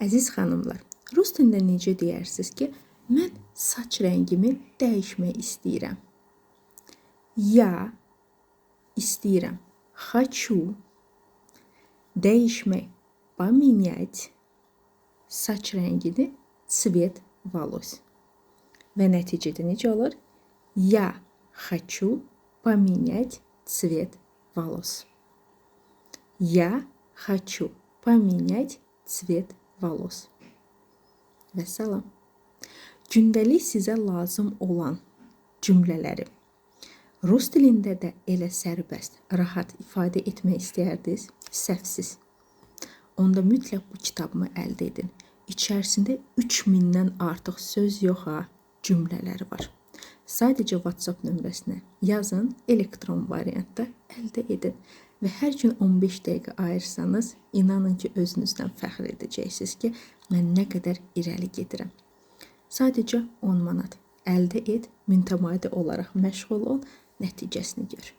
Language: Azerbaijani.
Əziz xanımlar, rus dilində necə deyərsiniz ki, mən saç rəngimi dəyişmək istəyirəm. Ya istəyirəm. Хочу dəyişmək, поменять saç rəngini, цвет волос. Və nəticədə necə olur? Я хочу поменять цвет волос. Я хочу поменять цвет волос. Və salam. Gündəlik sizə lazım olan cümlələri rus dilində də elə sərbəst, rahat ifadə etmək istəyərdiniz, səhvsiz. Onda mütləq bu kitabımı əldə edin. İçərisində 3000-dən artıq söz yox ha, cümlələri var. Sadəcə WhatsApp nömrəsinə yazın, elektron variantda əldə edin. Və hər gün 15 dəqiqə ayırsanız, inanın ki, özünüzdən fəxr edəcəksiniz ki, mən nə qədər irəli gedirəm. Sadəcə 10 manat əldə et, mütəmadi olaraq məşğul ol, nəticəsini gör.